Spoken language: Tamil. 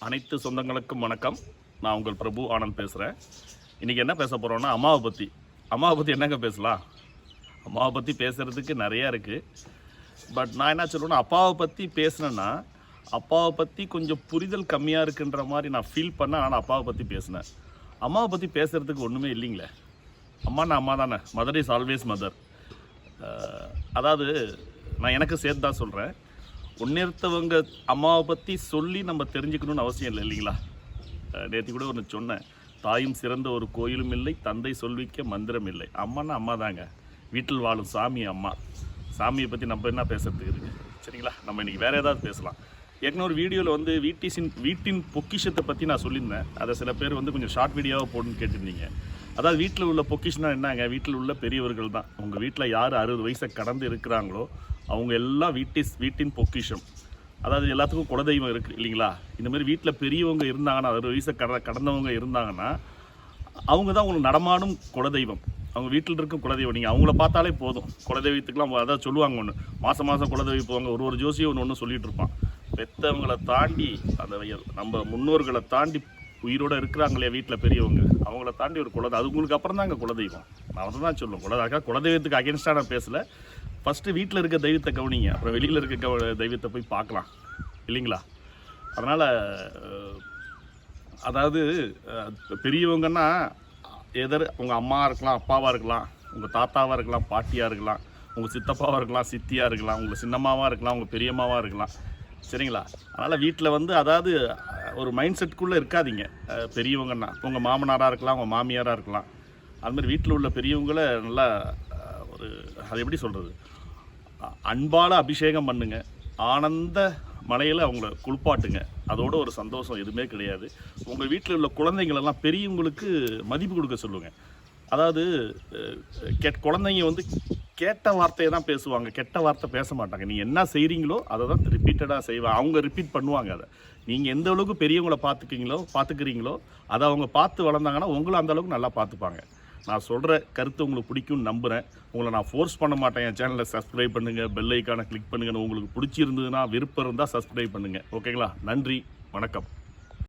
அனைத்து சொந்தங்களுக்கும் வணக்கம். நான் உங்கள் பிரபு ஆனந்த் பேசுகிறேன். இன்றைக்கி என்ன பேச போகிறோன்னா அம்மாவை பற்றி என்னங்க பேசலாம்? அம்மாவை பற்றி பேசுகிறதுக்கு நிறையா இருக்குது. பட் நான் என்ன சொல்லுவேன்னா, அப்பாவை பற்றி பேசினேன்னா அப்பாவை பற்றி கொஞ்சம் புரிதல் கம்மியாக இருக்குன்ற மாதிரி நான் ஃபீல் பண்ணேன். ஆனால் அப்பாவை பற்றி பேசினேன். அம்மாவை பற்றி பேசுகிறதுக்கு ஒன்றுமே இல்லைங்களே. அம்மானா அம்மா தானே. Mother is always mother. அதாவது நான் எனக்கு சேர்த்து தான் சொல்கிறேன். ஒன்னிருத்தவங்க அம்மாவை பற்றி சொல்லி நம்ம தெரிஞ்சுக்கணும்னு அவசியம் இல்லை இல்லைங்களா? நேற்று கூட ஒன்று சொன்னேன். தாயும் சிறந்த ஒரு கோயிலும் இல்லை, தந்தை சொல்விக்க மந்திரம் இல்லை. அம்மானா அம்மா தாங்க. வீட்டில் வாழும் சாமி அம்மா. சாமியை பற்றி நம்ம என்ன பேசுறதுக்கு இருக்குது? சரிங்களா, நம்ம இன்றைக்கி வேறு ஏதாவது பேசலாம். ஏற்கனவே ஒரு வீடியோவில் வீட்டின் பொக்கிஷத்தை பற்றி நான் சொல்லியிருந்தேன். அதை சில பேர் கொஞ்சம் ஷார்ட் வீடியோவாக போடணும்னு கேட்டிருந்தீங்க. அதாவது வீட்டில் உள்ள பொக்கிஷனா என்னங்க? வீட்டில் உள்ள பெரியவர்கள் தான். உங்கள் வீட்டில் யார் 60 வயசை கடந்து இருக்கிறாங்களோ அவங்க எல்லாம் வீட்டின் பொக்கிஷம். அதாவது எல்லாத்துக்கும் குலதெய்வம் இருக்குது இல்லைங்களா? இந்தமாதிரி வீட்டில் பெரியவங்க இருந்தாங்கன்னா, 60 வயசை கடந்தவங்க இருந்தாங்கன்னா அவங்க தான் உங்களுக்கு நடமாடும் குலதெய்வம். அவங்க வீட்டில் இருக்கும் குலதெய்வம். நீங்கள் அவங்கள பார்த்தாலே போதும். குலதெய்வத்துக்குலாம் அதாவது சொல்லுவாங்க ஒன்று, மாதம் குலதெய்வம் போவாங்க. ஒரு ஜோசியம் ஒன்று சொல்லிகிட்டு இருப்பான். பெற்றவங்களை தாண்டி அந்த நம்ம முன்னோர்களை தாண்டி உயிரோடு இருக்கிறாங்களே வீட்டில் பெரியவங்க, அவங்கள தாண்டி ஒரு அது உங்களுக்கு அப்புறம் தான் அங்கே குலதெய்வம். நான் வந்து தான் சொல்லுவேன். குலதெய்வத்துக்கு அகேன்ஸ்டாக நான் பேசலை. ஃபஸ்ட்டு வீட்டில் இருக்க தெய்வத்தை கவனிங்க, அப்புறம் வெளியில் இருக்க தெய்வத்தை போய் பார்க்கலாம் இல்லைங்களா? அதனால் அதாவது பெரியவங்கன்னா உங்கள் அம்மாவாக இருக்கலாம், அப்பாவாக இருக்கலாம், உங்கள் தாத்தாவாக இருக்கலாம், பாட்டியாக இருக்கலாம், உங்கள் சித்தப்பாவாக இருக்கலாம், சித்தியாக இருக்கலாம், உங்கள் சின்னம்மாவாக இருக்கலாம், உங்கள் பெரியம்மாவாக இருக்கலாம். சரிங்களா? அதனால் வீட்டில் அதாவது ஒரு மைண்ட் செட்டுக்குள்ளே இருக்காதீங்க. பெரியவங்கன்னா உங்கள் மாமனாராக இருக்கலாம், உங்கள் மாமியாராக இருக்கலாம். அதுமாதிரி வீட்டில் உள்ள பெரியவங்களை நல்லா அது எப்படி சொல்கிறது, அன்பால் அபிஷேகம் பண்ணுங்க. ஆனந்த மலையில் அவங்கள குளிப்பாட்டுங்க. அதோட ஒரு சந்தோஷம் எதுவுமே கிடையாது. உங்கள் வீட்டில் உள்ள குழந்தைங்களெல்லாம் பெரியவங்களுக்கு மதிப்பு கொடுக்க சொல்லுங்கள். அதாவது குழந்தைங்க கேட்ட வார்த்தையை தான் பேசுவாங்க, கெட்ட வார்த்தை பேச மாட்டாங்க. நீங்கள் என்ன செய்கிறீங்களோ அதை தான் ரிப்பீட்டடாக செய்வாங்க. அவங்க ரிப்பீட் பண்ணுவாங்க. அதை நீங்கள் எந்த அளவுக்கு பெரியவங்களை பார்த்துக்கிறீங்களோ அதை அவங்க பார்த்து வளர்ந்தாங்கன்னா உங்களும் அந்த அளவுக்கு நல்லா பார்த்துப்பாங்க. நான் சொல்கிற கருத்து உங்களுக்கு பிடிக்கும்னு நம்புகிறேன். உங்களை நான் ஃபோர்ஸ் பண்ண மாட்டேன். என் சேனலை சப்ஸ்கிரைப் பண்ணுங்கள், பெல் ஐக்கானை கிளிக் பண்ணுங்கள். உங்களுக்கு பிடிச்சிருந்ததுன்னா, விருப்பம் இருந்தால் சப்ஸ்கிரைப் பண்ணுங்கள். ஓகேங்களா? நன்றி, வணக்கம்.